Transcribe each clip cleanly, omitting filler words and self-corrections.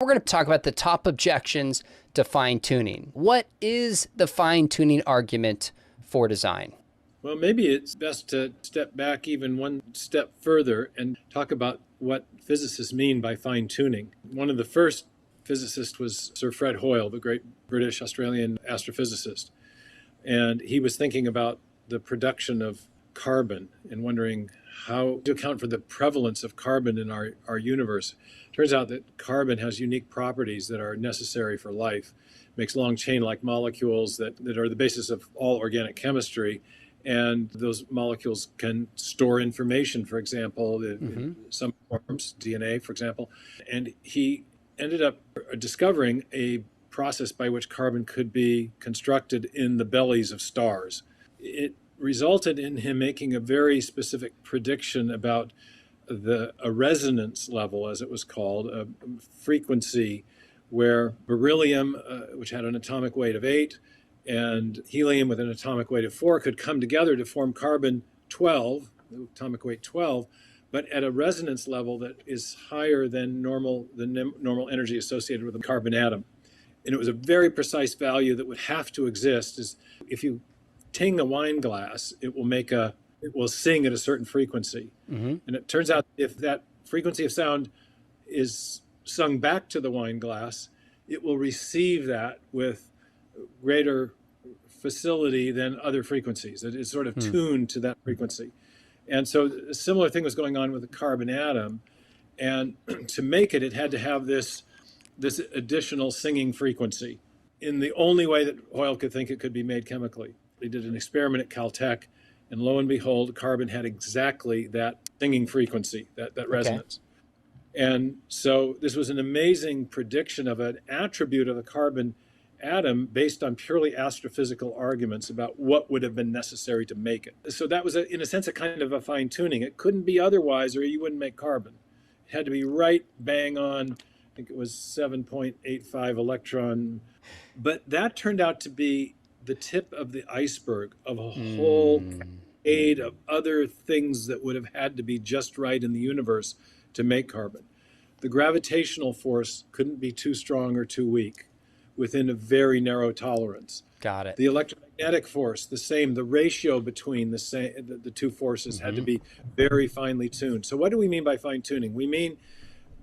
we're going to talk about the top objections to fine-tuning. What is the fine-tuning argument for design? Well, maybe it's best to step back even one step further and talk about what physicists mean by fine-tuning. One of the first physicists was Sir Fred Hoyle, the great British-Australian astrophysicist. And he was thinking about the production of carbon and wondering how to account for the prevalence of carbon in our universe. Turns out that carbon has unique properties that are necessary for life. It makes long chain-like molecules that are the basis of all organic chemistry. And those molecules can store information, for example, in some forms, DNA, for example. And he ended up discovering a process by which carbon could be constructed in the bellies of stars. It resulted in him making a very specific prediction about a resonance level, as it was called, a frequency where beryllium, which had an atomic weight of 8, and helium with an atomic weight of 4 could come together to form carbon-12, atomic weight 12, but at a resonance level that is higher than normal energy associated with a carbon atom. And it was a very precise value that would have to exist. Is if you ting a wine glass, it will sing at a certain frequency. And it turns out if that frequency of sound is sung back to the wine glass, it will receive that with greater facility than other frequencies. It is sort of tuned to that frequency. And so a similar thing was going on with the carbon atom. And to make it, it had to have this additional singing frequency in the only way that Hoyle could think it could be made chemically. They did an experiment at Caltech, and lo and behold, carbon had exactly that singing frequency, that resonance. And so this was an amazing prediction of an attribute of the carbon atom based on purely astrophysical arguments about what would have been necessary to make it. So that was, in a sense, a kind of a fine-tuning. It couldn't be otherwise, or you wouldn't make carbon. It had to be right bang on. I think it was 7.85 electron. But that turned out to be the tip of the iceberg of a whole cascade of other things that would have had to be just right in the universe to make carbon. The gravitational force couldn't be too strong or too weak within a very narrow tolerance. Got it. The electromagnetic force, the same. The ratio between the two forces had to be very finely tuned. So what do we mean by fine tuning? We mean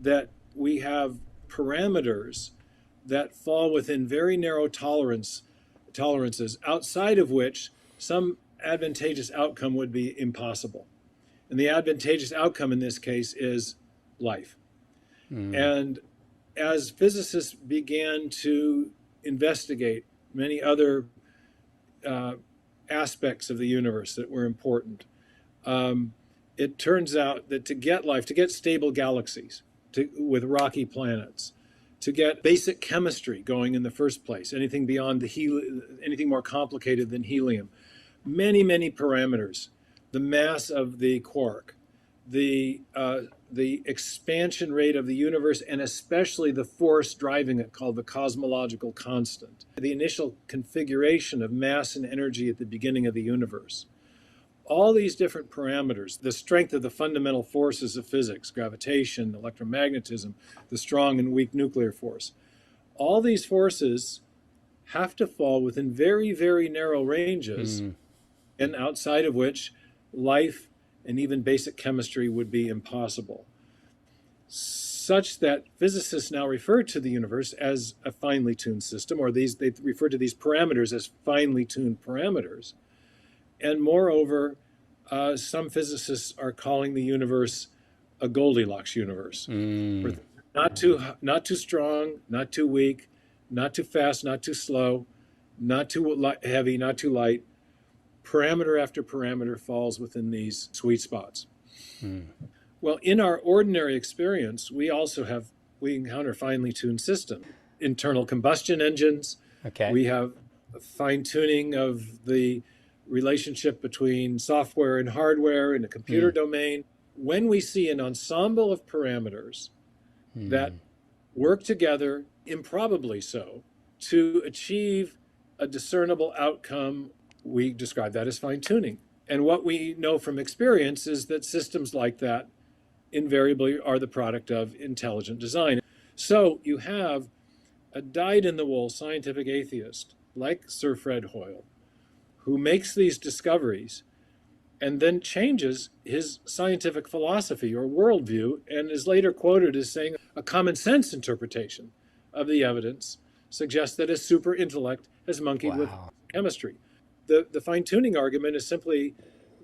that we have parameters that fall within very narrow tolerances, outside of which some advantageous outcome would be impossible. And the advantageous outcome in this case is life. And as physicists began to investigate many other aspects of the universe that were important, it turns out that to get life, to get stable galaxies with rocky planets, to get basic chemistry going in the first place, anything beyond anything more complicated than helium, many parameters, the mass of the quark, the expansion rate of the universe, and especially the force driving it, called the cosmological constant, the initial configuration of mass and energy at the beginning of the universe. All these different parameters, the strength of the fundamental forces of physics, gravitation, electromagnetism, the strong and weak nuclear force, all these forces have to fall within very narrow ranges, and outside of which life and even basic chemistry would be impossible, such that physicists now refer to the universe as a finely tuned system, or they refer to these parameters as finely tuned parameters. And moreover, some physicists are calling the universe a Goldilocks universe. Not too strong, not too weak, not too fast, not too slow, not too heavy, not too light. Parameter after parameter falls within these sweet spots. Well, in our ordinary experience, we encounter finely tuned systems. Internal combustion engines. We have a fine-tuning of the relationship between software and hardware in a computer domain. When we see an ensemble of parameters that work together, improbably so, to achieve a discernible outcome, we describe that as fine-tuning. And what we know from experience is that systems like that invariably are the product of intelligent design. So you have a dyed-in-the-wool scientific atheist like Sir Fred Hoyle, who makes these discoveries and then changes his scientific philosophy or worldview, and is later quoted as saying a common sense interpretation of the evidence suggests that a super intellect has monkeyed with Wow. chemistry. The fine-tuning argument is simply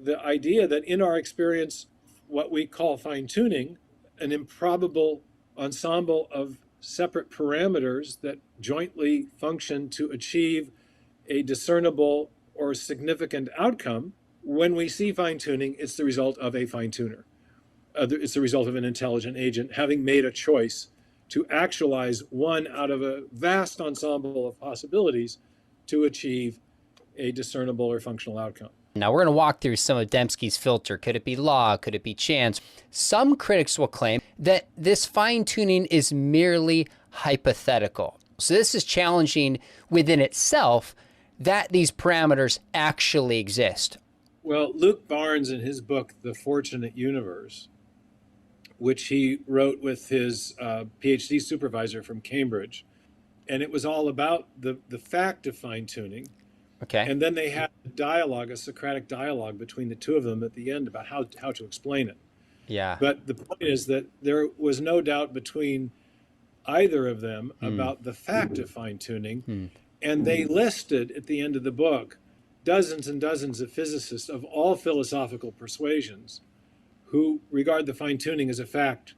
the idea that in our experience, what we call fine-tuning, an improbable ensemble of separate parameters that jointly function to achieve a discernible or significant outcome. When we see fine-tuning, it's the result of a fine-tuner. It's the result of an intelligent agent having made a choice to actualize one out of a vast ensemble of possibilities to achieve a discernible or functional outcome. Now we're going to walk through some of Dembski's filter. Could it be law? Could it be chance? Some critics will claim that this fine-tuning is merely hypothetical. So this is challenging within itself that these parameters actually exist. Well, Luke Barnes, in his book, The Fortunate Universe, which he wrote with his PhD supervisor from Cambridge, and it was all about the fact of fine-tuning. Okay. And then they had a dialogue, a Socratic dialogue between the two of them at the end about how to explain it. Yeah. But the point is that there was no doubt between either of them about the fact of fine-tuning. And they listed at the end of the book dozens and dozens of physicists of all philosophical persuasions who regard the fine-tuning as a fact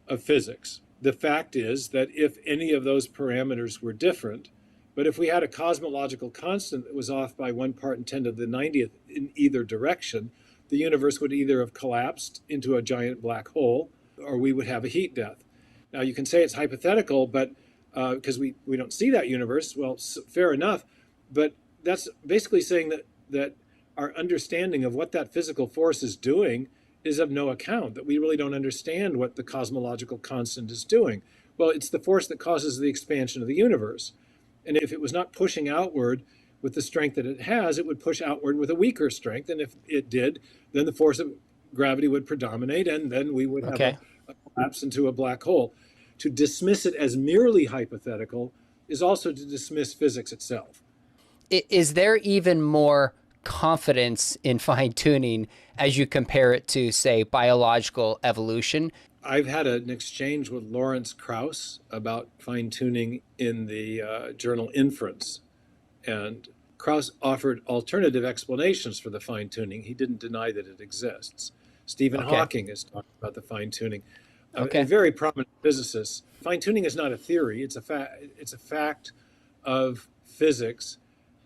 of physics. The fact is that if any of those parameters were different, but if we had a cosmological constant that was off by 1 part in 10 to the 90th in either direction, the universe would either have collapsed into a giant black hole, or we would have a heat death. Now, you can say it's hypothetical, but because we don't see that universe, well, fair enough. But that's basically saying that our understanding of what that physical force is doing is of no account, that we really don't understand what the cosmological constant is doing. Well, it's the force that causes the expansion of the universe. And if it was not pushing outward with the strength that it has, it would push outward with a weaker strength. And if it did, then the force of gravity would predominate, and then we would have a collapse into a black hole. To dismiss it as merely hypothetical is also to dismiss physics itself. Is there even more confidence in fine-tuning as you compare it to, say, biological evolution? I've had an exchange with Lawrence Krauss about fine-tuning in the journal Inference. And Krauss offered alternative explanations for the fine-tuning. He didn't deny that it exists. Stephen Hawking has talked about the fine-tuning. A very prominent physicist. Fine-tuning is not a theory. It's a fact of physics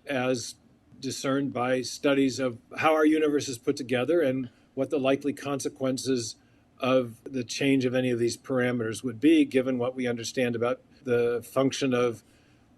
as discerned by studies of how our universe is put together and what the likely consequences of the change of any of these parameters would be, given what we understand about the function of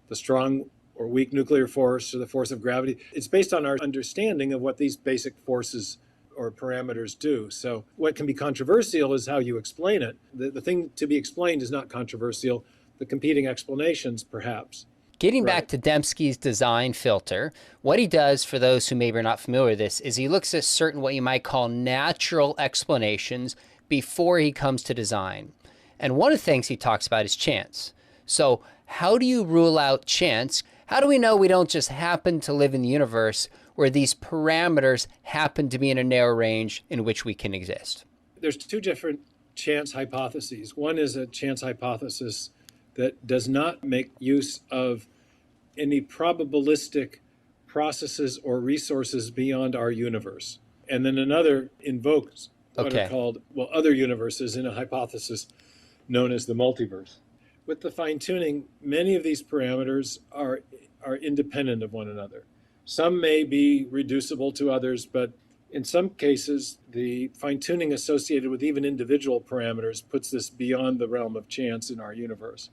the strong or weak nuclear force or the force of gravity. It's based on our understanding of what these basic forces or parameters do. So what can be controversial is how you explain it. The thing to be explained is not controversial. The competing explanations, perhaps. Getting back to Dembski's design filter, what he does, for those who maybe are not familiar with this, is he looks at certain what you might call natural explanations before he comes to design. And one of the things he talks about is chance. So how do you rule out chance? How do we know we don't just happen to live in the universe where these parameters happen to be in a narrow range in which we can exist? There's two different chance hypotheses. One is a chance hypothesis that does not make use of any probabilistic processes or resources beyond our universe. And then another invokes what are called, other universes in a hypothesis known as the multiverse. With the fine-tuning, many of these parameters are independent of one another. Some may be reducible to others, but in some cases, the fine-tuning associated with even individual parameters puts this beyond the realm of chance in our universe.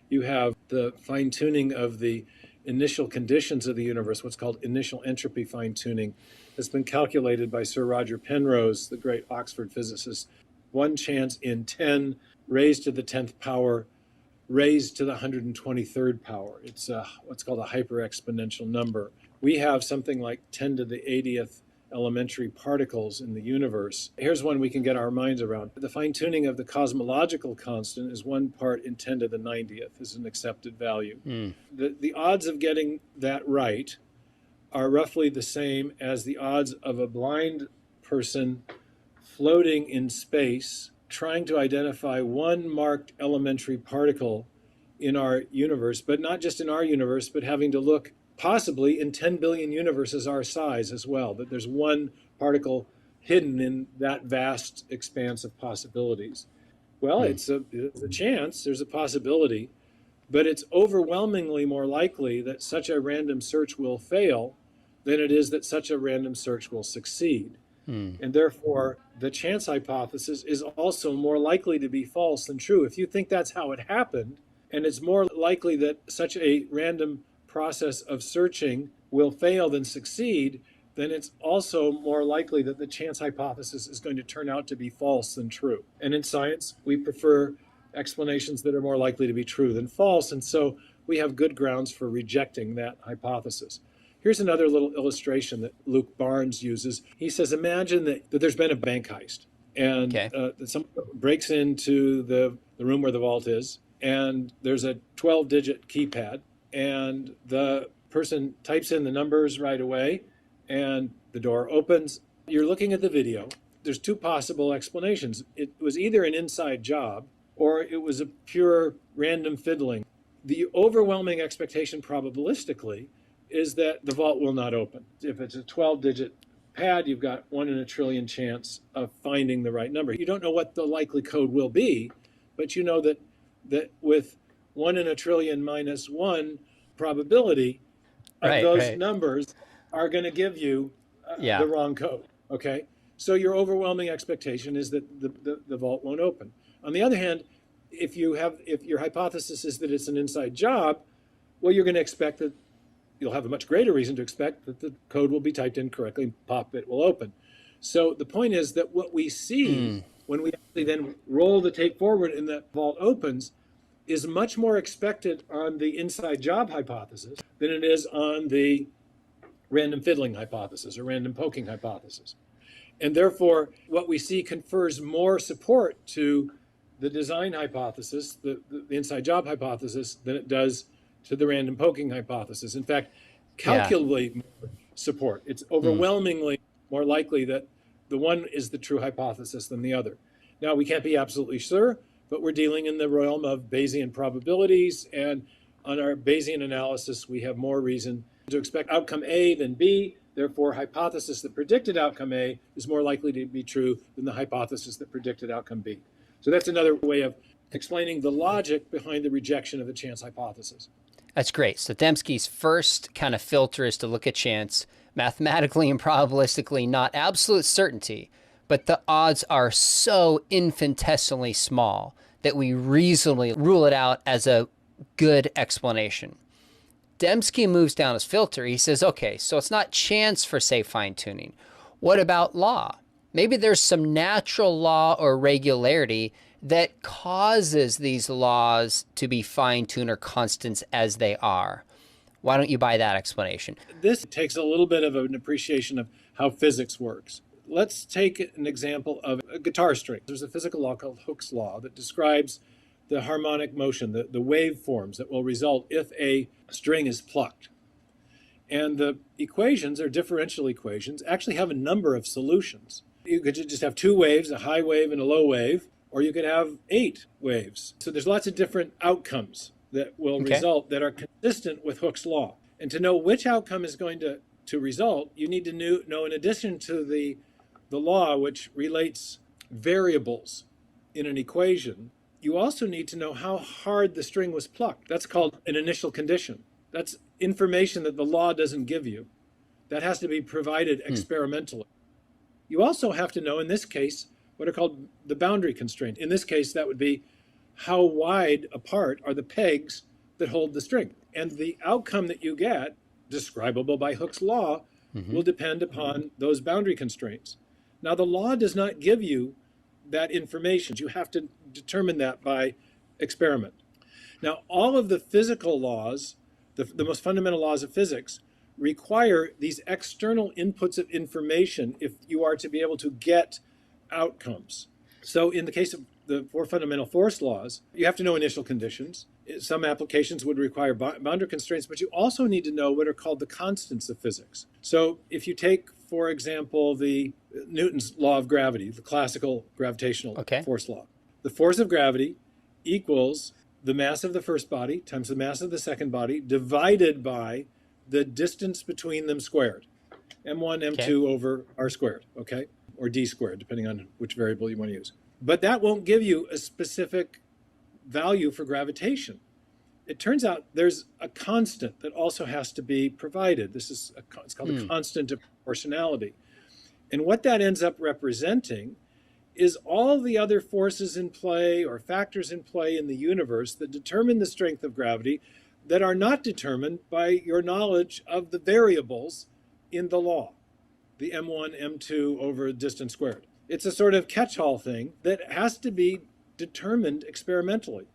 You have the fine-tuning of the initial conditions of the universe, what's called initial entropy fine-tuning, has been calculated by Sir Roger Penrose, the great Oxford physicist. 1 chance in 10 raised to the 10th power, raised to the 123rd power. It's what's called a hyper-exponential number. We have something like 10 to the 80th elementary particles in the universe. Here's one we can get our minds around. The fine-tuning of the cosmological constant is 1 part in 10 to the 90th is an accepted value. The odds of getting that right are roughly the same as the odds of a blind person floating in space trying to identify one marked elementary particle in our universe, but not just in our universe, but having to look possibly in 10 billion universes our size as well, that there's one particle hidden in that vast expanse of possibilities. Well, it's a chance, there's a possibility, but it's overwhelmingly more likely that such a random search will fail than it is that such a random search will succeed. And therefore, the chance hypothesis is also more likely to be false than true. If you think that's how it happened, and it's more likely that such a random process of searching will fail than succeed, then it's also more likely that the chance hypothesis is going to turn out to be false than true. And in science, we prefer explanations that are more likely to be true than false, and so we have good grounds for rejecting that hypothesis. Here's another little illustration that Luke Barnes uses. He says, imagine that there's been a bank heist, and someone breaks into the room where the vault is, and there's a 12-digit keypad, and the person types in the numbers right away, and the door opens. You're looking at the video. There's 2 possible explanations. It was either an inside job, or it was a pure random fiddling. The overwhelming expectation probabilistically is that the vault will not open. If it's a 12-digit pad, you've got 1 in a trillion chance of finding the right number. You don't know what the likely code will be, but you know that with 1 in a trillion minus 1 probability of those numbers are going to give you the wrong code. Okay, so your overwhelming expectation is that the vault won't open. On the other hand, if your hypothesis is that it's an inside job, well, you're going to expect that you'll have a much greater reason to expect that the code will be typed in correctly and pop, it will open. So the point is that what we see when we actually then roll the tape forward and the vault opens is much more expected on the inside job hypothesis than it is on the random fiddling hypothesis or random poking hypothesis. And therefore, what we see confers more support to the design hypothesis, the inside job hypothesis, than it does to the random poking hypothesis. In fact, calculably more support. It's overwhelmingly more likely that the one is the true hypothesis than the other. Now, we can't be absolutely sure, but we're dealing in the realm of Bayesian probabilities, and on our Bayesian analysis, we have more reason to expect outcome A than B. Therefore, hypothesis that predicted outcome A is more likely to be true than the hypothesis that predicted outcome B. So that's another way of explaining the logic behind the rejection of the chance hypothesis. That's great. So Dembski's first kind of filter is to look at chance, mathematically and probabilistically, not absolute certainty, but the odds are so infinitesimally small that we reasonably rule it out as a good explanation. Dembski moves down his filter. He says, okay, so it's not chance for, say, fine-tuning. What about law? Maybe there's some natural law or regularity that causes these laws to be fine-tuned or constants as they are. Why don't you buy that explanation? This takes a little bit of an appreciation of how physics works. Let's take an example of a guitar string. There's a physical law called Hooke's law that describes the harmonic motion, the waveforms that will result if a string is plucked. And the equations, or differential equations, actually have a number of solutions. You could just have 2 waves, a high wave and a low wave, or you could have 8 waves. So there's lots of different outcomes that will result that are consistent with Hooke's law. And to know which outcome is going to result, you need to know, in addition to the law which relates variables in an equation, you also need to know how hard the string was plucked. That's called an initial condition. That's information that the law doesn't give you. That has to be provided experimentally. You also have to know, in this case, what are called the boundary constraints. In this case, that would be how wide apart are the pegs that hold the string. And the outcome that you get, describable by Hooke's law, will depend upon those boundary constraints. Now, the law does not give you that information. You have to determine that by experiment. Now, all of the physical laws, the most fundamental laws of physics, require these external inputs of information if you are to be able to get outcomes. So in the case of the four fundamental force laws, you have to know initial conditions. Some applications would require boundary constraints, but you also need to know what are called the constants of physics. So if you take, for example, the Newton's law of gravity, the classical gravitational force law, the force of gravity equals the mass of the first body times the mass of the second body divided by the distance between them squared. M1, M2 over R squared, okay? Or D squared, depending on which variable you want to use. But that won't give you a specific value for gravitation. It turns out there's a constant that also has to be provided. It's called a constant of proportionality. And what that ends up representing is all the other forces in play or factors in play in the universe that determine the strength of gravity that are not determined by your knowledge of the variables in the law, the M1, M2 over distance squared. It's a sort of catch-all thing that has to be determined experimentally.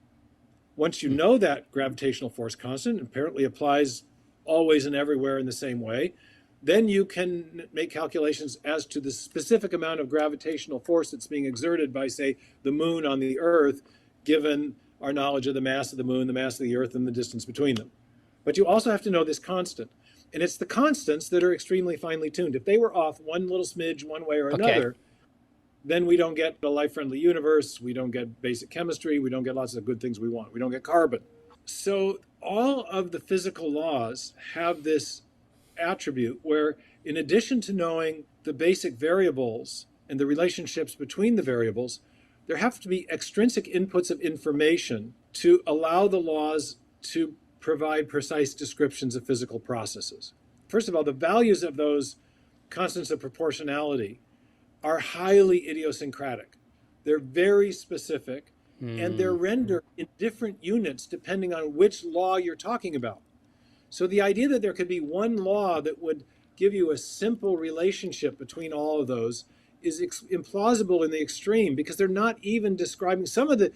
Once you know that gravitational force constant apparently applies always and everywhere in the same way, then you can make calculations as to the specific amount of gravitational force that's being exerted by, say, the moon on the Earth, given our knowledge of the mass of the moon, the mass of the Earth, and the distance between them. But you also have to know this constant. And it's the constants that are extremely finely tuned. If they were off one little smidge one way or another, then we don't get a life-friendly universe, we don't get basic chemistry, we don't get lots of good things we want, we don't get carbon. So all of the physical laws have this attribute where, in addition to knowing the basic variables and the relationships between the variables, there have to be extrinsic inputs of information to allow the laws to provide precise descriptions of physical processes. First of all, the values of those constants of proportionality are highly idiosyncratic. They're very specific, and they're rendered in different units depending on which law you're talking about. So the idea that there could be one law that would give you a simple relationship between all of those is implausible in the extreme, because they're not even describing, some of the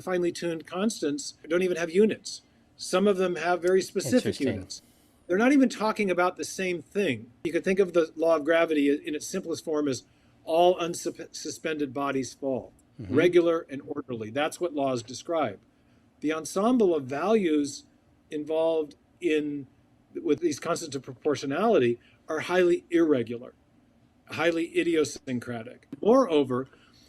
finely tuned constants don't even have units. Some of them have very specific units. They're not even talking about the same thing. You could think of the law of gravity in its simplest form as all unsuspended bodies fall, regular and orderly. That's what laws describe. The ensemble of values involved with these constants of proportionality are highly irregular, highly idiosyncratic. Moreover,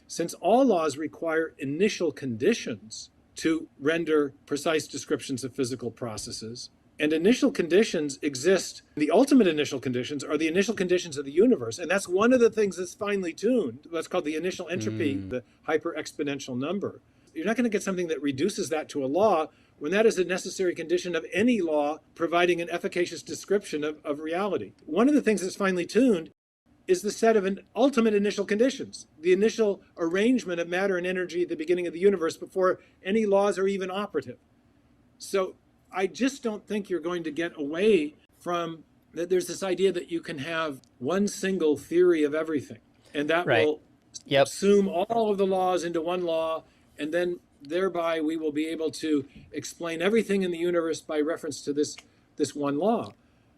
since all laws require initial conditions to render precise descriptions of physical processes, and initial conditions exist, the ultimate initial conditions are the initial conditions of the universe. And that's one of the things that's finely tuned. That's called the initial entropy, the hyper-exponential number. You're not going to get something that reduces that to a law when that is a necessary condition of any law providing an efficacious description of reality. One of the things that's finely tuned is the set of ultimate initial conditions, the initial arrangement of matter and energy at the beginning of the universe before any laws are even operative. So I just don't think you're going to get away from that. There's this idea that you can have one single theory of everything, and that will assume all of the laws into one law, and then thereby we will be able to explain everything in the universe by reference to this one law.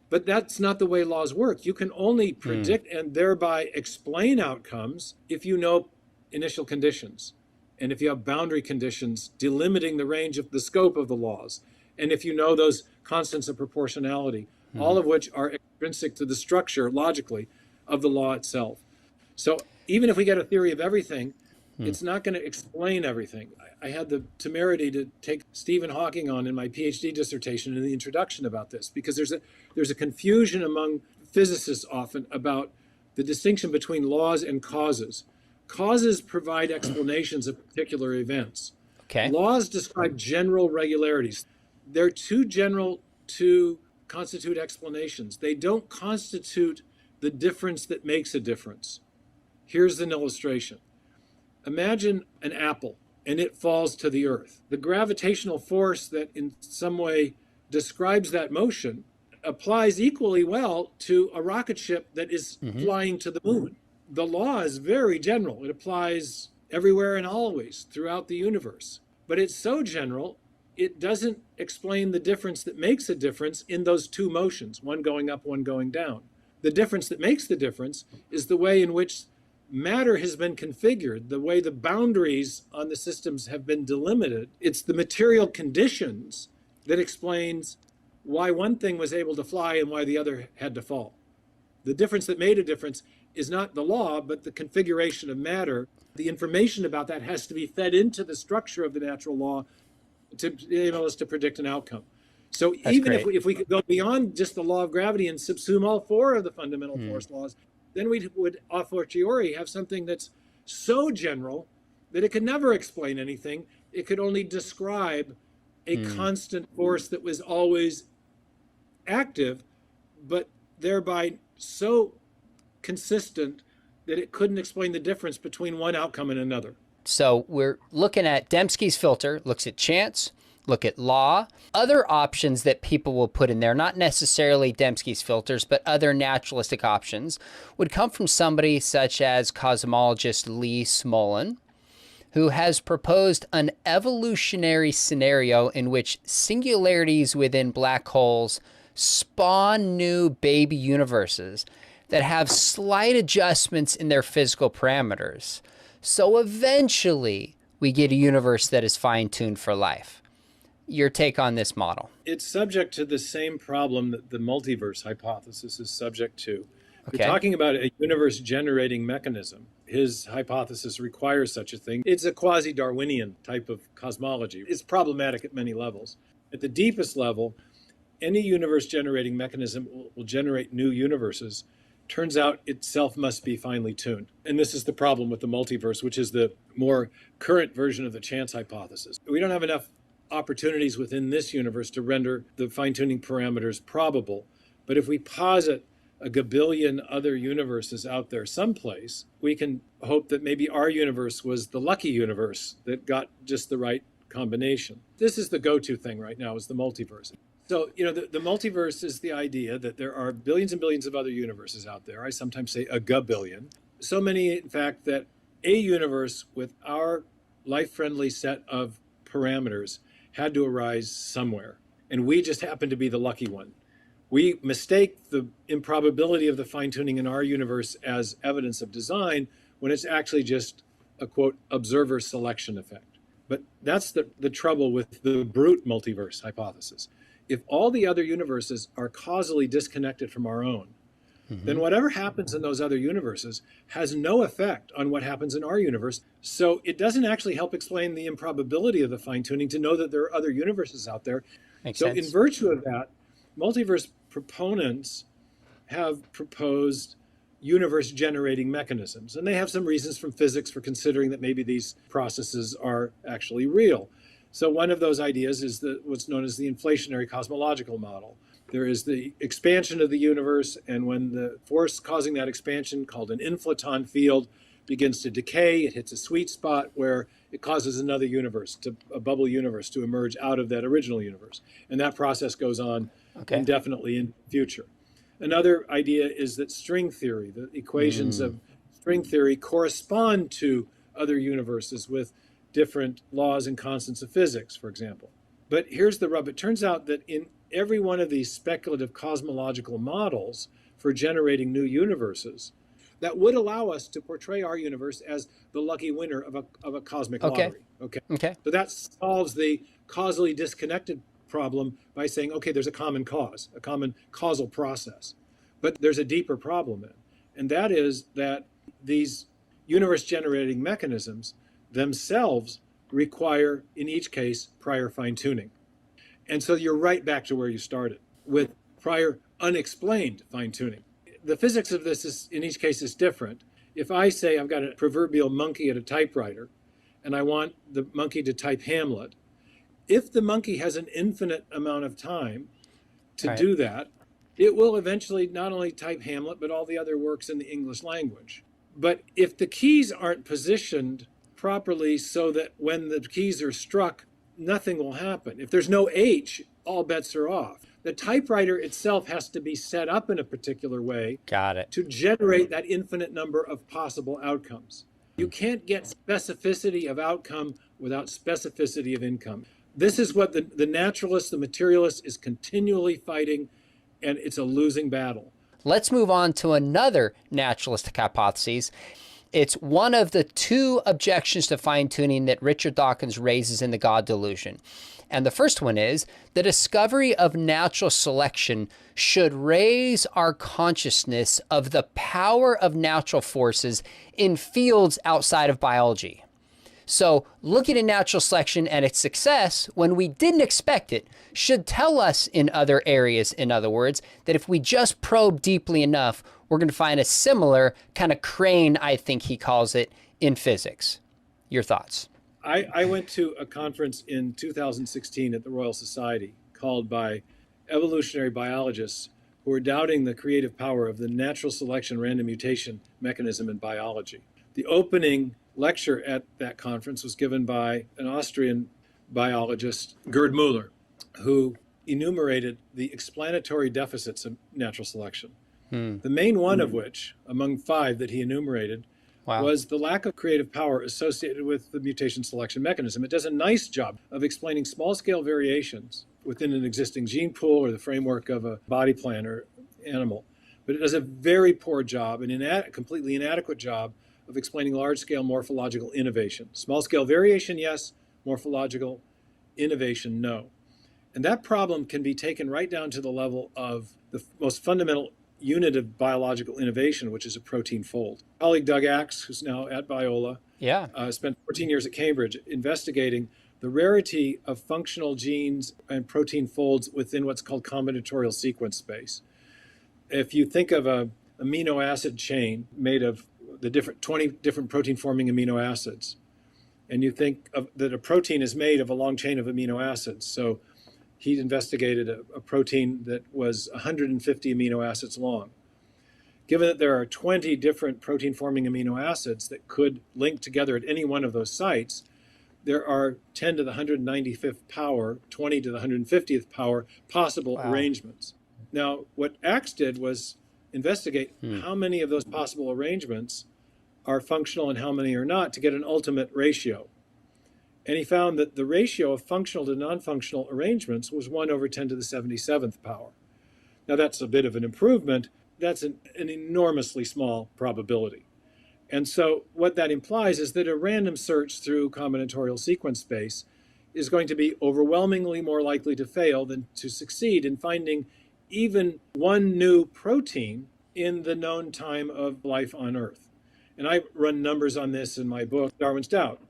But that's not the way laws work. You can only predict and thereby explain outcomes if you know initial conditions, and if you have boundary conditions delimiting the range of the scope of the laws, and if you know those constants of proportionality, all of which are extrinsic to the structure, logically, of the law itself. So even if we get a theory of everything, it's not going to explain everything. I had the temerity to take Stephen Hawking on in my PhD dissertation in the introduction about this, because there's a confusion among physicists often about the distinction between laws and causes. Causes provide explanations of particular events. Laws describe general regularities. They're too general to constitute explanations. They don't constitute the difference that makes a difference. Here's an illustration. Imagine an apple and it falls to the earth. The gravitational force that in some way describes that motion applies equally well to a rocket ship that is flying to the moon. The law is very general. It applies everywhere and always throughout the universe. But it's so general, it doesn't explain the difference that makes a difference in those two motions, one going up, one going down. The difference that makes the difference is the way in which matter has been configured, the way the boundaries on the systems have been delimited. It's the material conditions that explains why one thing was able to fly and why the other had to fall. The difference that made a difference is not the law, but the configuration of matter. The information about that has to be fed into the structure of the natural law to enable us to predict an outcome. So That's even great. if we could go beyond just the law of gravity and subsume all four of the fundamental force laws, then we would a fortiori have something that's so general that it could never explain anything. It could only describe a constant force that was always active, but thereby so consistent that it couldn't explain the difference between one outcome and another. So we're looking at Dembski's filter, looks at chance, look at law. Other options that people will put in there, not necessarily Dembski's filters, but other naturalistic options, would come from somebody such as cosmologist Lee Smolin, who has proposed an evolutionary scenario in which singularities within black holes spawn new baby universes that have slight adjustments in their physical parameters. So eventually, we get a universe that is fine-tuned for life. Your take on this model? It's subject to the same problem that the multiverse hypothesis is subject to. Okay. You're talking about a universe-generating mechanism. His hypothesis requires such a thing. It's a quasi-Darwinian type of cosmology. It's problematic at many levels. At the deepest level, any universe-generating mechanism will generate new universes. Turns out itself must be finely tuned. And this is the problem with the multiverse, which is the more current version of the chance hypothesis. We don't have enough opportunities within this universe to render the fine-tuning parameters probable. But if we posit a gabillion other universes out there someplace, we can hope that maybe our universe was the lucky universe that got just the right combination. This is the go-to thing right now, is the multiverse. So, the multiverse is the idea that there are billions and billions of other universes out there. I sometimes say a gabillion. So many, in fact, that a universe with our life-friendly set of parameters had to arise somewhere. And we just happen to be the lucky one. We mistake the improbability of the fine-tuning in our universe as evidence of design when it's actually just a, quote, observer selection effect. But that's the trouble with the brute multiverse hypothesis. If all the other universes are causally disconnected from our own, then whatever happens in those other universes has no effect on what happens in our universe. So it doesn't actually help explain the improbability of the fine-tuning to know that there are other universes out there. Makes so sense. In virtue of that, multiverse proponents have proposed universe-generating mechanisms. And they have some reasons from physics for considering that maybe these processes are actually real. So one of those ideas is what's known as the inflationary cosmological model. There is the expansion of the universe, and when the force causing that expansion, called an inflaton field, begins to decay, it hits a sweet spot where it causes another universe, a bubble universe, to emerge out of that original universe. And that process goes on indefinitely in the future. Another idea is that string theory, the equations of string theory, correspond to other universes with different laws and constants of physics, for example. But here's the rub. It turns out that in every one of these speculative cosmological models for generating new universes, that would allow us to portray our universe as the lucky winner of a cosmic lottery. Okay. So that solves the causally disconnected problem by saying, okay, there's a common cause, a common causal process. But there's a deeper problem and that is that these universe-generating mechanisms themselves require, in each case, prior fine-tuning. And so you're right back to where you started, with prior unexplained fine-tuning. The physics of this is, in each case, is different. If I say I've got a proverbial monkey at a typewriter, and I want the monkey to type Hamlet, if the monkey has an infinite amount of time to do that, it will eventually not only type Hamlet, but all the other works in the English language. But if the keys aren't positioned properly so that when the keys are struck, nothing will happen. If there's no H, all bets are off. The typewriter itself has to be set up in a particular way to generate that infinite number of possible outcomes. You can't get specificity of outcome without specificity of income. This is what the naturalist, the materialist is continually fighting, and it's a losing battle. Let's move on to another naturalistic hypothesis. It's one of the two objections to fine-tuning that Richard Dawkins raises in The God Delusion. And the first one is the discovery of natural selection should raise our consciousness of the power of natural forces in fields outside of biology. So looking at natural selection and its success when we didn't expect it should tell us in other areas, in other words, that if we just probe deeply enough, we're going to find a similar kind of crane, I think he calls it, in physics. Your thoughts? I went to a conference in 2016 at the Royal Society called by evolutionary biologists who are doubting the creative power of the natural selection random mutation mechanism in biology. The opening lecture at that conference was given by an Austrian biologist, Gerd Müller, who enumerated the explanatory deficits of natural selection. The main one of which, among 5 that he enumerated, was the lack of creative power associated with the mutation selection mechanism. It does a nice job of explaining small-scale variations within an existing gene pool or the framework of a body plan or animal, but it does a very poor job, and completely inadequate job, of explaining large-scale morphological innovation. Small-scale variation, yes. Morphological innovation, no. And that problem can be taken right down to the level of the most fundamental unit of biological innovation, which is a protein fold. Colleague Doug Axe, who's now at Biola, spent 14 years at Cambridge investigating the rarity of functional genes and protein folds within what's called combinatorial sequence space. If you think of an amino acid chain made of the 20 different protein-forming amino acids, and you think that a protein is made of a long chain of amino acids. So he investigated a protein that was 150 amino acids long. Given that there are 20 different protein-forming amino acids that could link together at any one of those sites, there are 10 to the 195th power, 20 to the 150th power possible arrangements. Now, what Axe did was investigate how many of those possible arrangements are functional and how many are not to get an ultimate ratio. And he found that the ratio of functional to non-functional arrangements was 1 over 10 to the 77th power. Now that's a bit of an improvement. That's an enormously small probability. And so what that implies is that a random search through combinatorial sequence space is going to be overwhelmingly more likely to fail than to succeed in finding even one new protein in the known time of life on Earth. And I run numbers on this in my book, Darwin's Doubt.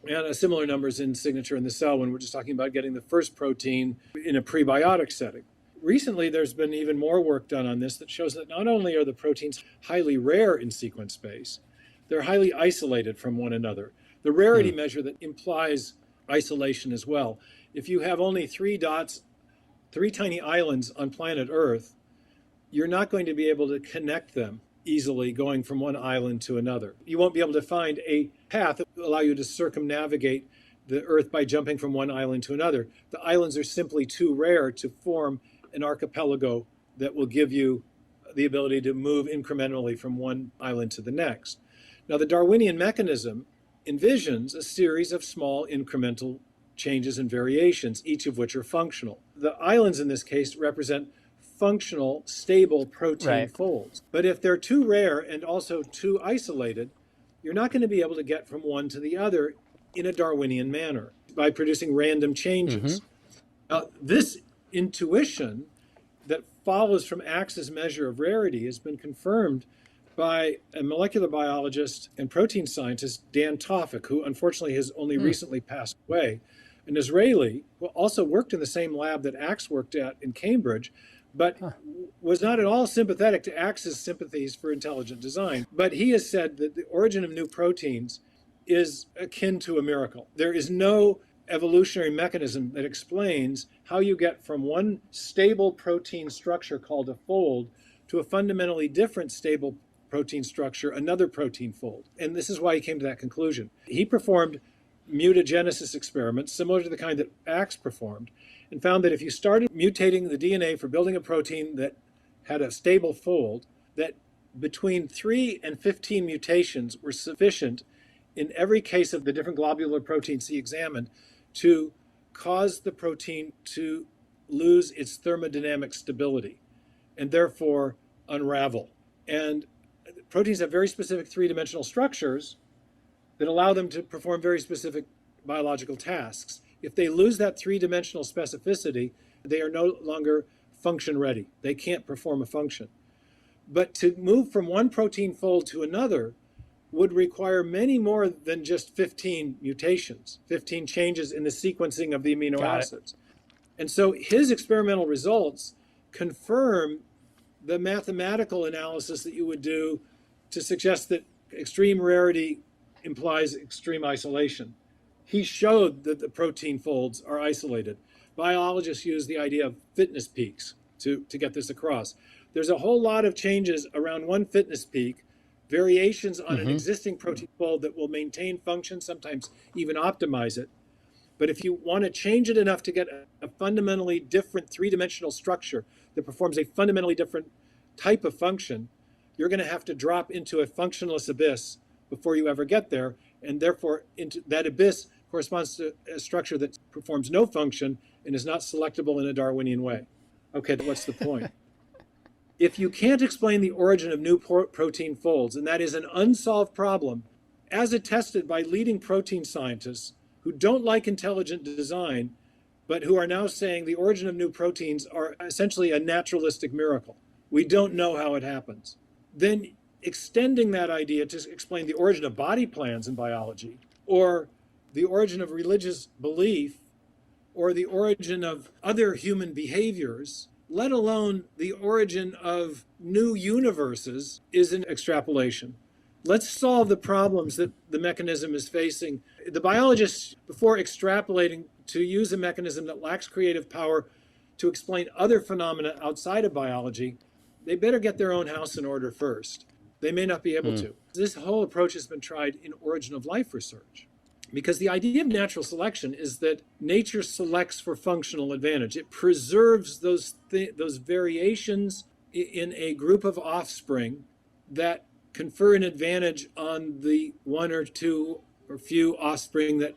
And similar numbers in Signature in the Cell when we're just talking about getting the first protein in a prebiotic setting. Recently, there's been even more work done on this that shows that not only are the proteins highly rare in sequence space, they're highly isolated from one another. The rarity measure that implies isolation as well. If you have only 3 dots, 3 tiny islands on planet Earth, you're not going to be able to connect them easily going from one island to another. You won't be able to find a path that will allow you to circumnavigate the Earth by jumping from one island to another. The islands are simply too rare to form an archipelago that will give you the ability to move incrementally from one island to the next. Now, the Darwinian mechanism envisions a series of small incremental changes and variations, each of which are functional. The islands in this case represent functional, stable protein folds. But if they're too rare and also too isolated, you're not going to be able to get from one to the other in a Darwinian manner by producing random changes. Now, this intuition that follows from Axe's measure of rarity has been confirmed by a molecular biologist and protein scientist, Dan Tofik, who unfortunately has only recently passed away, an Israeli who also worked in the same lab that Axe worked at in Cambridge, but was not at all sympathetic to Axe's sympathies for intelligent design. But he has said that the origin of new proteins is akin to a miracle. There is no evolutionary mechanism that explains how you get from one stable protein structure called a fold to a fundamentally different stable protein structure, another protein fold. And this is why he came to that conclusion. He performed mutagenesis experiments similar to the kind that Axe performed, and found that if you started mutating the DNA for building a protein that had a stable fold, that between 3 and 15 mutations were sufficient in every case of the different globular proteins he examined to cause the protein to lose its thermodynamic stability and therefore unravel. And proteins have very specific three-dimensional structures that allow them to perform very specific biological tasks. If they lose that three-dimensional specificity, they are no longer function ready. They can't perform a function. But to move from one protein fold to another would require many more than just 15 mutations, 15 changes in the sequencing of the amino acids. And so his experimental results confirm the mathematical analysis that you would do to suggest that extreme rarity implies extreme isolation. He showed that the protein folds are isolated. Biologists use the idea of fitness peaks to get this across. There's a whole lot of changes around one fitness peak, variations on an existing protein fold that will maintain function, sometimes even optimize it. But if you want to change it enough to get a fundamentally different three-dimensional structure that performs a fundamentally different type of function, you're going to have to drop into a functionless abyss before you ever get there. And therefore, into that abyss corresponds to a structure that performs no function and is not selectable in a Darwinian way. Okay, what's the point? If you can't explain the origin of new protein folds, and that is an unsolved problem, as attested by leading protein scientists who don't like intelligent design, but who are now saying the origin of new proteins are essentially a naturalistic miracle. We don't know how it happens. Then extending that idea to explain the origin of body plans in biology, or the origin of religious belief, or the origin of other human behaviors, let alone the origin of new universes, is an extrapolation. Let's solve the problems that the mechanism is facing. The biologists, before extrapolating to use a mechanism that lacks creative power to explain other phenomena outside of biology, they better get their own house in order first. They may not be able to. This whole approach has been tried in origin of life research. Because the idea of natural selection is that nature selects for functional advantage. It preserves those variations in a group of offspring that confer an advantage on the one or two or few offspring that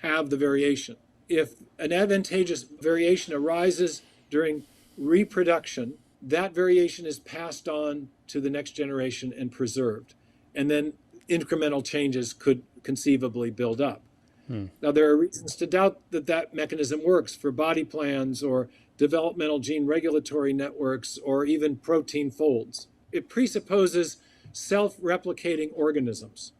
have the variation. If an advantageous variation arises during reproduction, that variation is passed on to the next generation and preserved. And then incremental changes could conceivably build up. Now, there are reasons to doubt that that mechanism works for body plans or developmental gene regulatory networks or even protein folds. It presupposes self-replicating organisms.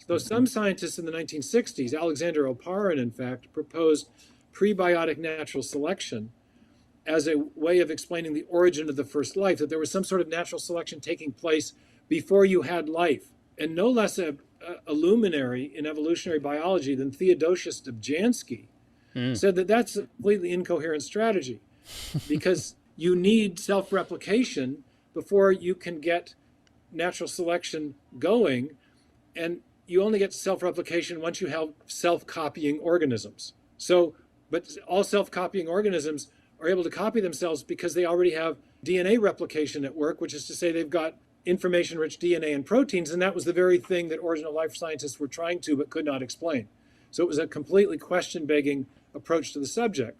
So some scientists in the 1960s, Alexander Oparin, in fact, proposed prebiotic natural selection as a way of explaining the origin of the first life, that there was some sort of natural selection taking place before you had life. And no less a luminary in evolutionary biology than Theodosius Dobzhansky said that that's a completely incoherent strategy because you need self-replication before you can get natural selection going, and you only get self-replication once you have self-copying organisms. But all self-copying organisms are able to copy themselves because they already have DNA replication at work, which is to say they've got information-rich DNA and proteins, and that was the very thing that origin of life scientists were trying to but could not explain. So it was a completely question-begging approach to the subject.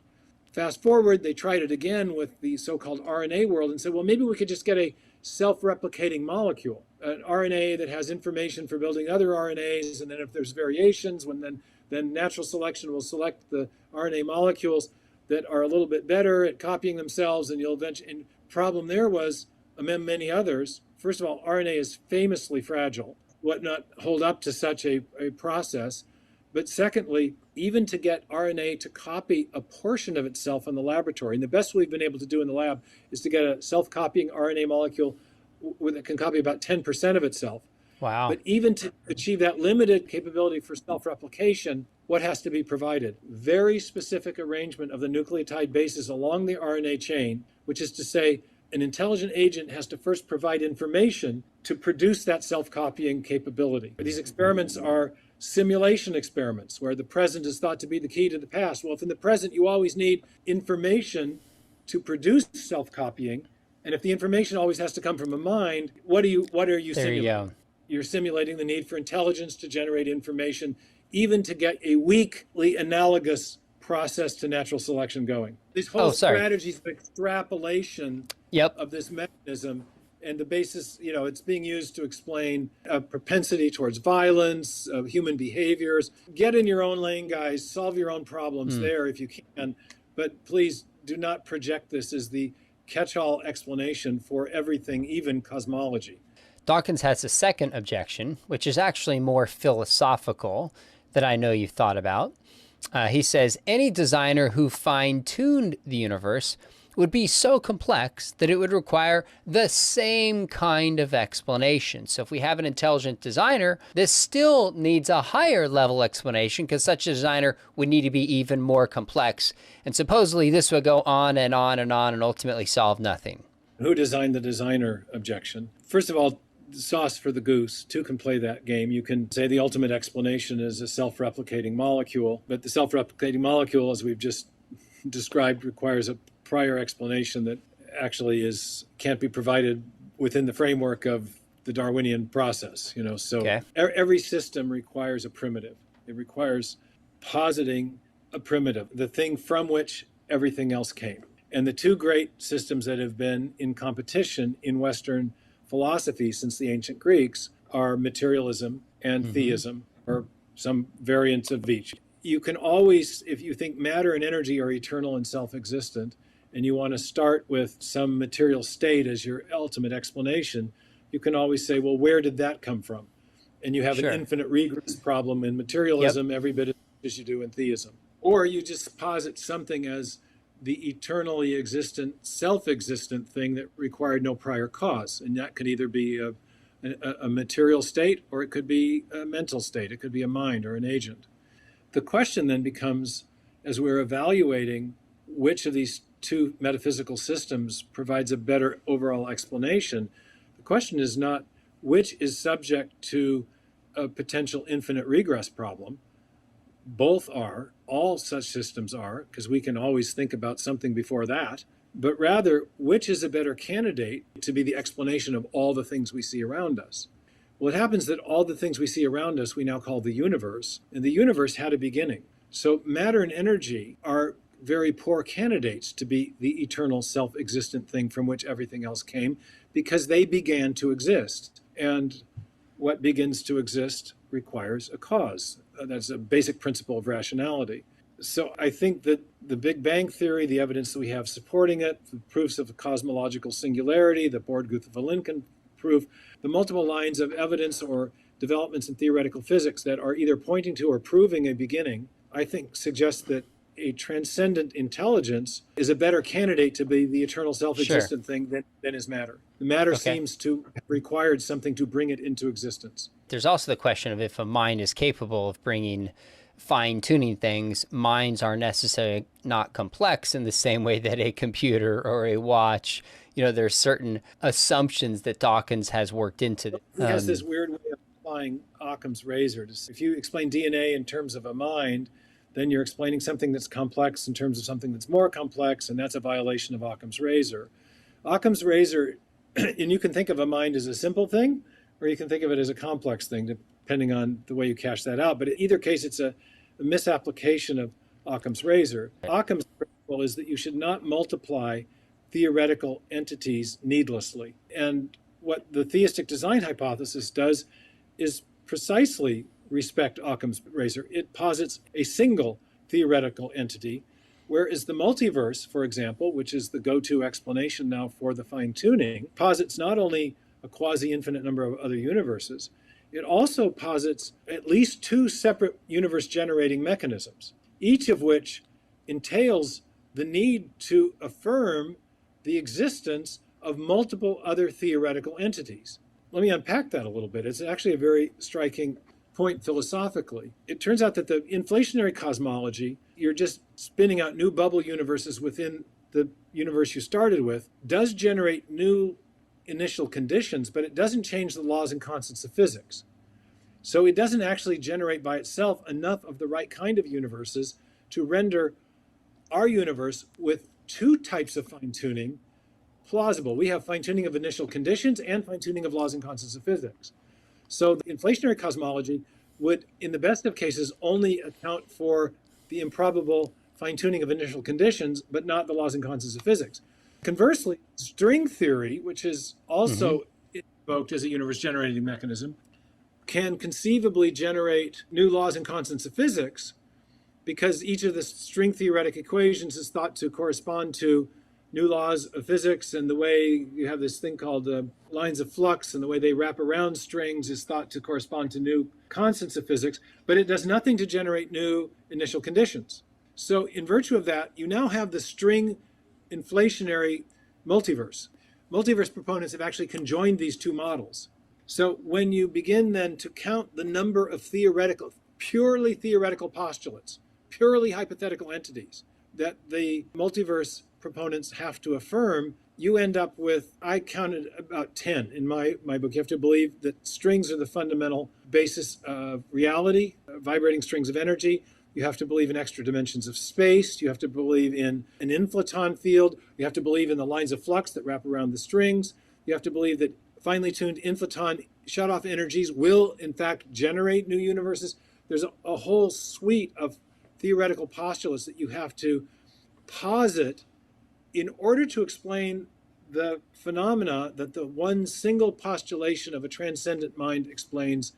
Fast forward, they tried it again with the so-called RNA world and said, well, maybe we could just get a self-replicating molecule, an RNA that has information for building other RNAs, and then if there's variations, then natural selection will select the RNA molecules that are a little bit better at copying themselves, and you'll eventually. And problem there was, among many others, first of all, RNA is famously fragile, would not hold up to such a process. But secondly, even to get RNA to copy a portion of itself in the laboratory, and the best we've been able to do in the lab is to get a self-copying RNA molecule that can copy about 10% of itself. Wow. But even to achieve that limited capability for self-replication, what has to be provided? Very specific arrangement of the nucleotide bases along the RNA chain, which is to say, an intelligent agent has to first provide information to produce that self-copying capability. These experiments are simulation experiments where the present is thought to be the key to the past. Well, if in the present you always need information to produce self-copying, and if the information always has to come from a mind, what are you simulating? You're simulating the need for intelligence to generate information, even to get a weakly analogous process to natural selection going. These Oh, whole sorry. strategies of extrapolation Yep. of this mechanism, and the basis, it's being used to explain a propensity towards violence, human behaviors. Get in your own lane, guys. Solve your own problems there if you can. But please do not project this as the catch-all explanation for everything, even cosmology. Dawkins has a second objection, which is actually more philosophical that I know you've thought about. He says any designer who fine-tuned the universe would be so complex that it would require the same kind of explanation. So if we have an intelligent designer, this still needs a higher level explanation because such a designer would need to be even more complex. And supposedly this would go on and on and on and ultimately solve nothing. Who designed the designer objection? First of all, sauce for the goose. Two can play that game. You can say the ultimate explanation is a self-replicating molecule, but the self-replicating molecule, as we've just described, requires a prior explanation that actually can't be provided within the framework of the Darwinian process. So Okay. Every system requires a primitive. It requires positing a primitive, the thing from which everything else came. And the two great systems that have been in competition in Western philosophy since the ancient Greeks are materialism and theism, or some variants of each. You can always, if you think matter and energy are eternal and self-existent, and you want to start with some material state as your ultimate explanation, you can always say, well, where did that come from? And you have Sure. an infinite regress problem in materialism every bit as you do in theism. Or you just posit something as the eternally existent, self-existent thing that required no prior cause. And that could either be a material state, or it could be a mental state. It could be a mind or an agent. The question then becomes, as we're evaluating which of these two metaphysical systems provides a better overall explanation, the question is not which is subject to a potential infinite regress problem. Both are, all such systems are, because we can always think about something before that, but rather which is a better candidate to be the explanation of all the things we see around us. Well, it happens that all the things we see around us we now call the universe, and the universe had a beginning. So matter and energy are very poor candidates to be the eternal self-existent thing from which everything else came, because they began to exist. And what begins to exist requires a cause. That's a basic principle of rationality. So I think that the Big Bang Theory, the evidence that we have supporting it, the proofs of cosmological singularity, the Borde-Guth-Vilenkin proof, the multiple lines of evidence or developments in theoretical physics that are either pointing to or proving a beginning, I think suggests that a transcendent intelligence is a better candidate to be the eternal self-existent thing than is matter. The matter seems to have required something to bring it into existence. There's also the question of if a mind is capable of bringing fine-tuning things. Minds are necessarily not complex in the same way that a computer or a watch. There's certain assumptions that Dawkins has worked into. He has this weird way of applying Occam's razor. If you explain DNA in terms of a mind, then you're explaining something that's complex in terms of something that's more complex, and that's a violation of Occam's razor. Occam's razor, and you can think of a mind as a simple thing, or you can think of it as a complex thing, depending on the way you cash that out. But in either case, it's a misapplication of Occam's razor. Occam's principle is that you should not multiply theoretical entities needlessly. And what the theistic design hypothesis does is precisely respect Occam's razor. It posits a single theoretical entity, whereas the multiverse, for example, which is the go-to explanation now for the fine-tuning, posits not only a quasi-infinite number of other universes, it also posits at least two separate universe-generating mechanisms, each of which entails the need to affirm the existence of multiple other theoretical entities. Let me unpack that a little bit. It's actually a very striking point philosophically. It turns out that the inflationary cosmology, you're just spinning out new bubble universes within the universe you started with, does generate new initial conditions, but it doesn't change the laws and constants of physics. So it doesn't actually generate by itself enough of the right kind of universes to render our universe with two types of fine-tuning plausible. We have fine-tuning of initial conditions and fine-tuning of laws and constants of physics. So the inflationary cosmology would, in the best of cases, only account for the improbable fine-tuning of initial conditions, but not the laws and constants of physics. Conversely, string theory, which is also invoked as a universe-generating mechanism, can conceivably generate new laws and constants of physics because each of the string theoretic equations is thought to correspond to new laws of physics, and the way you have this thing called lines of flux, and the way they wrap around strings is thought to correspond to new constants of physics, but it does nothing to generate new initial conditions. So in virtue of that, you now have the string inflationary multiverse. Multiverse proponents have actually conjoined these two models. So when you begin then to count the number of purely theoretical postulates, purely hypothetical entities that the multiverse proponents have to affirm, you end up with, I counted about 10 in my book. You have to believe that strings are the fundamental basis of reality, vibrating strings of energy. You have to believe in extra dimensions of space. You have to believe in an inflaton field. You have to believe in the lines of flux that wrap around the strings. You have to believe that finely tuned inflaton shut-off energies will, in fact, generate new universes. There's a whole suite of theoretical postulates that you have to posit in order to explain the phenomena that the one single postulation of a transcendent mind explains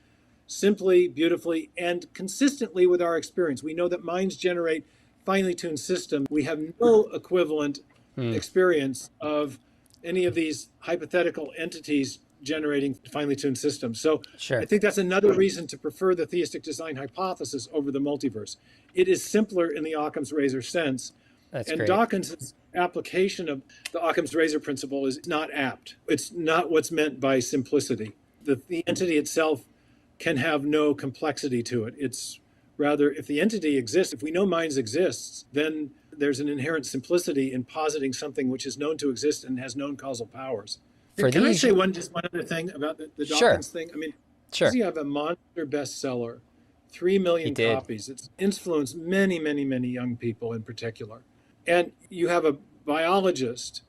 simply, beautifully, and consistently with our experience. We know that minds generate finely tuned systems. We have no equivalent experience of any of these hypothetical entities generating finely tuned systems. So I think that's another reason to prefer the theistic design hypothesis over the multiverse. It is simpler in the Occam's razor sense. And great. Dawkins' application of the Occam's razor principle is not apt. It's not what's meant by simplicity. The entity itself can have no complexity to it. It's rather, if the entity exists, if we know minds exists, then there's an inherent simplicity in positing something which is known to exist and has known causal powers. Can I say one other thing about the Dawkins thing? I mean, you have a monster bestseller, 3 million copies. It's influenced many, many, many young people in particular. And you have a biologist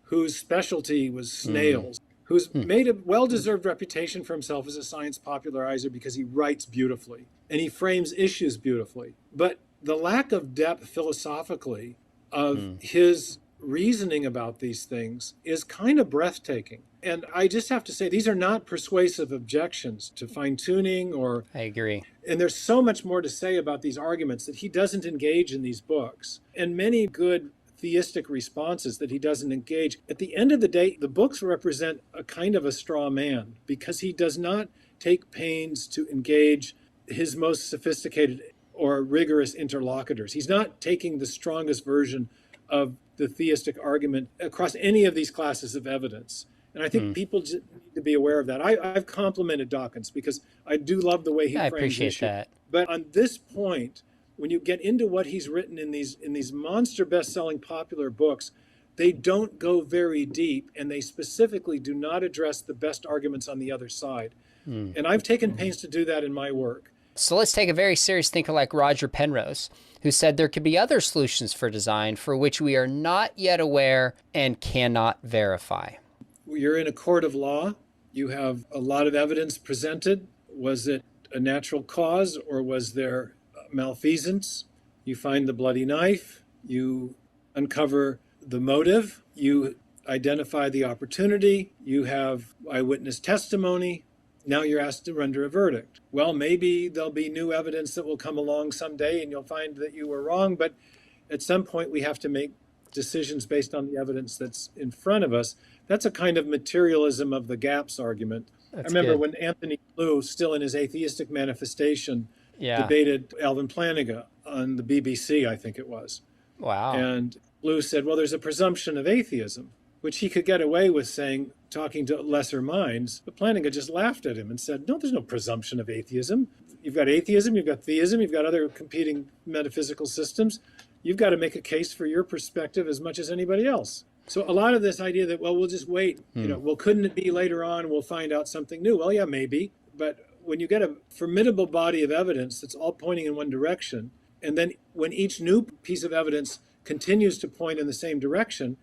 whose specialty was snails, who's made a well-deserved reputation for himself as a science popularizer because he writes beautifully and he frames issues beautifully. But the lack of depth philosophically of his reasoning about these things is kind of breathtaking. And I just have to say, these are not persuasive objections to fine-tuning or... I agree. And there's so much more to say about these arguments that he doesn't engage in these books, and many good theistic responses that he doesn't engage. At the end of the day, the books represent a kind of a straw man because he does not take pains to engage his most sophisticated or rigorous interlocutors. He's not taking the strongest version of the theistic argument across any of these classes of evidence. And I think people need to be aware of that. I've complimented Dawkins because I do love the way he frames appreciate issues. that. But on this point, when you get into what he's written in these monster best-selling popular books, they don't go very deep, and they specifically do not address the best arguments on the other side. And I've taken pains to do that in my work. So let's take a very serious thinker like Roger Penrose, who said there could be other solutions for design for which we are not yet aware and cannot verify. You're in a court of law. You have a lot of evidence presented. Was it a natural cause or was there malfeasance? You find the bloody knife. You uncover the motive. You identify the opportunity. You have eyewitness testimony. Now you're asked to render a verdict. Well, maybe there'll be new evidence that will come along someday and you'll find that you were wrong, but at some point we have to make decisions based on the evidence that's in front of us. That's a kind of materialism of the gaps argument. I remember when Anthony Blue, still in his atheistic manifestation, debated Alvin Plantinga on the BBC, I think it was. Wow. And Blue said, well, there's a presumption of atheism, which he could get away with saying, talking to lesser minds. But Plantinga just laughed at him and said, no, there's no presumption of atheism. You've got atheism, you've got theism, you've got other competing metaphysical systems. You've got to make a case for your perspective as much as anybody else. So a lot of this idea that, well, we'll just wait, well, couldn't it be later on, we'll find out something new? Well, yeah, maybe. But when you get a formidable body of evidence that's all pointing in one direction, and then when each new piece of evidence continues to point in the same direction,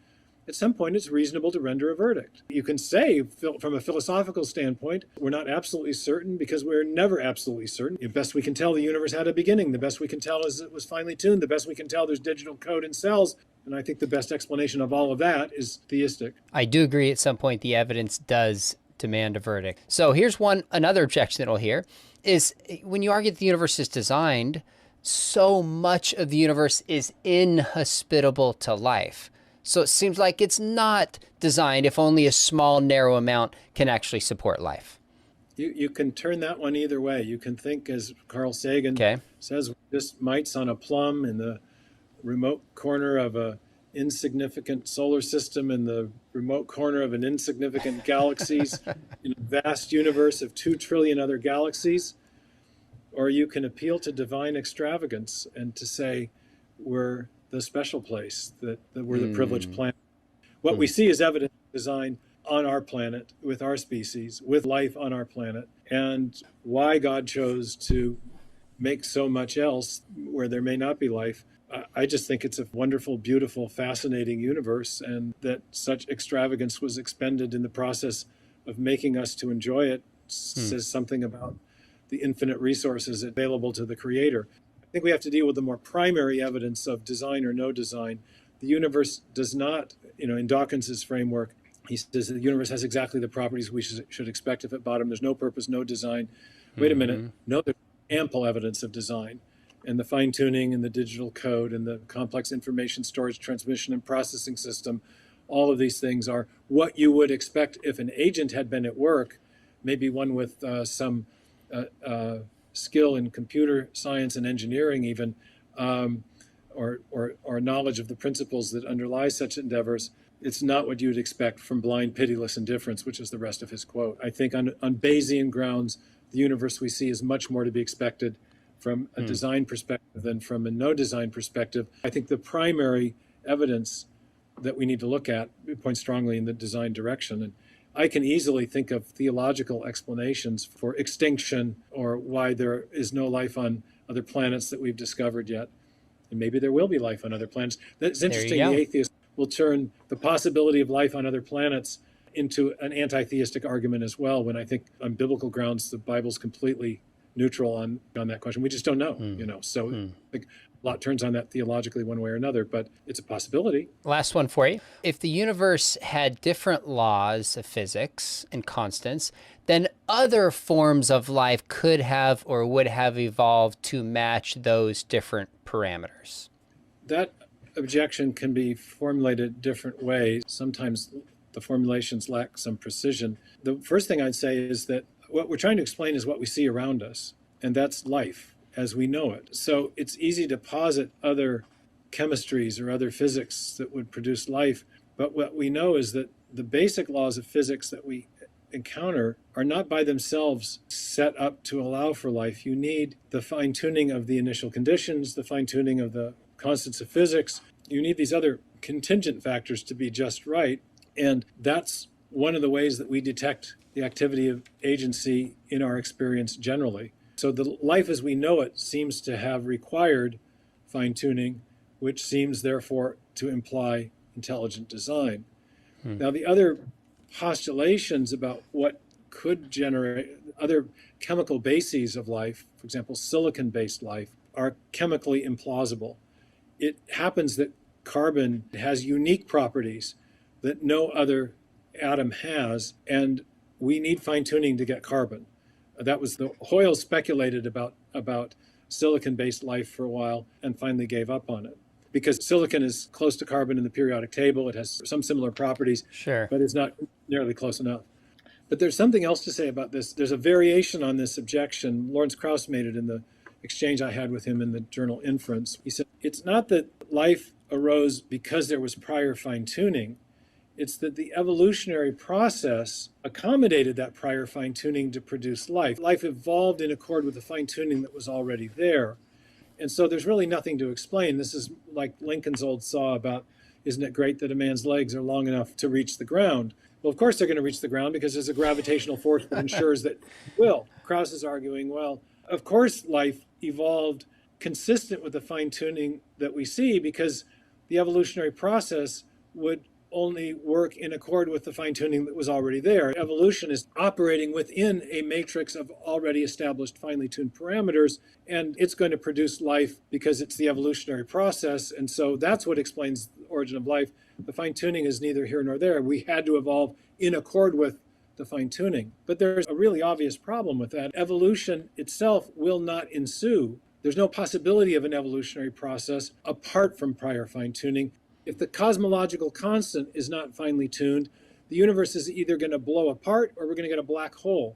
at some point it's reasonable to render a verdict. You can say, from a philosophical standpoint, we're not absolutely certain because we're never absolutely certain. The best we can tell, the universe had a beginning. The best we can tell is it was finely tuned. The best we can tell, there's digital code in cells. And I think the best explanation of all of that is theistic. I do agree at some point the evidence does demand a verdict. So here's another objection that we'll hear is when you argue that the universe is designed, so much of the universe is inhospitable to life. So it seems like it's not designed if only a small, narrow amount can actually support life. You can turn that one either way. You can think, as Carl Sagan says, just mites on a plum in the remote corner of a insignificant solar system in the remote corner of an insignificant galaxies in a vast universe of 2 trillion other galaxies. Or you can appeal to divine extravagance and to say, we're the special place, that we're the privileged planet. What we see is evidence of design on our planet, with our species, with life on our planet, and why God chose to make so much else where there may not be life. I just think it's a wonderful, beautiful, fascinating universe, and that such extravagance was expended in the process of making us to enjoy it says something about the infinite resources available to the Creator. I think we have to deal with the more primary evidence of design or no design. The universe does not, in Dawkins's framework, he says the universe has exactly the properties we should expect if at bottom there's no purpose, no design. Wait a minute. No, there's ample evidence of design. And the fine-tuning and the digital code and the complex information storage, transmission, and processing system, all of these things are what you would expect if an agent had been at work, maybe one with some skill in computer science and engineering even, or knowledge of the principles that underlie such endeavors. It's not what you'd expect from blind, pitiless indifference, which is the rest of his quote. I think on Bayesian grounds, the universe we see is much more to be expected from a design perspective than from a no design perspective. I think the primary evidence that we need to look at points strongly in the design direction. And I can easily think of theological explanations for extinction or why there is no life on other planets that we've discovered yet. And maybe there will be life on other planets. That's interesting. The atheist will turn the possibility of life on other planets into an anti-theistic argument as well, when I think on biblical grounds, the Bible's completely neutral on that question. We just don't know, So I think a lot turns on that theologically one way or another, but it's a possibility. Last one for you. If the universe had different laws of physics and constants, then other forms of life could have or would have evolved to match those different parameters. That objection can be formulated different ways. Sometimes the formulations lack some precision. The first thing I'd say is that what we're trying to explain is what we see around us, and that's life as we know it. So it's easy to posit other chemistries or other physics that would produce life, but what we know is that the basic laws of physics that we encounter are not by themselves set up to allow for life. You need the fine-tuning of the initial conditions, the fine-tuning of the constants of physics. You need these other contingent factors to be just right, and that's one of the ways that we detect the activity of agency in our experience generally. So the life as we know it seems to have required fine-tuning, which seems therefore to imply intelligent design. Now, the other postulations about what could generate other chemical bases of life, for example, silicon-based life, are chemically implausible. It happens that carbon has unique properties that no other atom has, and we need fine-tuning to get carbon. That was Hoyle speculated about silicon-based life for a while and finally gave up on it. Because silicon is close to carbon in the periodic table, it has some similar properties, but it's not nearly close enough. But there's something else to say about this. There's a variation on this objection. Lawrence Krauss made it in the exchange I had with him in the journal Inference. He said, it's not that life arose because there was prior fine-tuning. It's that the evolutionary process accommodated that prior fine-tuning to produce life. Life evolved in accord with the fine-tuning that was already there. And so there's really nothing to explain. This is like Lincoln's old saw about, isn't it great that a man's legs are long enough to reach the ground? Well, of course they're going to reach the ground because there's a gravitational force that ensures that it will. Krauss is arguing, well, of course life evolved consistent with the fine-tuning that we see because the evolutionary process would only work in accord with the fine-tuning that was already there. Evolution is operating within a matrix of already established finely tuned parameters, and it's going to produce life because it's the evolutionary process. And so that's what explains the origin of life. The fine-tuning is neither here nor there. We had to evolve in accord with the fine-tuning. But there's a really obvious problem with that. Evolution itself will not ensue. There's no possibility of an evolutionary process apart from prior fine-tuning. If the cosmological constant is not finely tuned, the universe is either going to blow apart or we're going to get a black hole.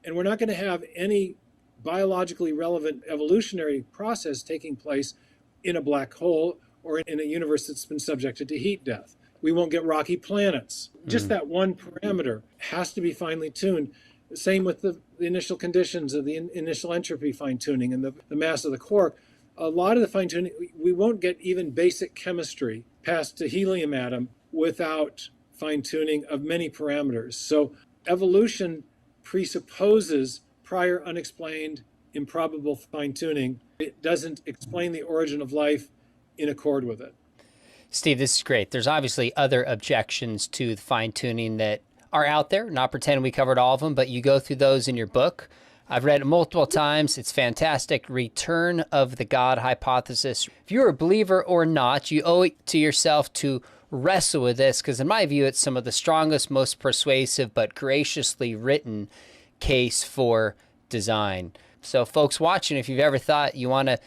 And we're not going to have any biologically relevant evolutionary process taking place in a black hole or in a universe that's been subjected to heat death. We won't get rocky planets. Just that one parameter has to be finely tuned. Same with the initial conditions of the initial entropy fine-tuning and the mass of the quark. A lot of the fine-tuning, we won't get even basic chemistry past the helium atom without fine-tuning of many parameters. So evolution presupposes prior unexplained, improbable fine-tuning. It doesn't explain the origin of life in accord with it. Steve, this is great. There's obviously other objections to the fine-tuning that are out there. Not pretending we covered all of them, but you go through those in your book. I've read it multiple times. It's fantastic. Return of the God Hypothesis. If you're a believer or not, you owe it to yourself to wrestle with this, because in my view, it's some of the strongest, most persuasive, but graciously written case for design. So folks watching, if you've ever thought you want to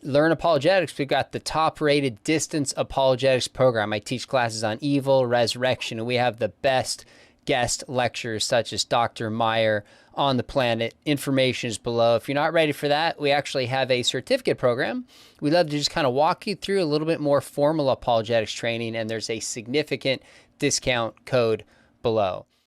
learn apologetics, we've got the top-rated distance apologetics program. I teach classes on evil, resurrection, and we have the best guest lecturers such as Dr. Meyer on the planet. Information is below. If you're not ready for that, we actually have a certificate program. We love to just kind of walk you through a little bit more formal apologetics training, and there's a significant discount code below.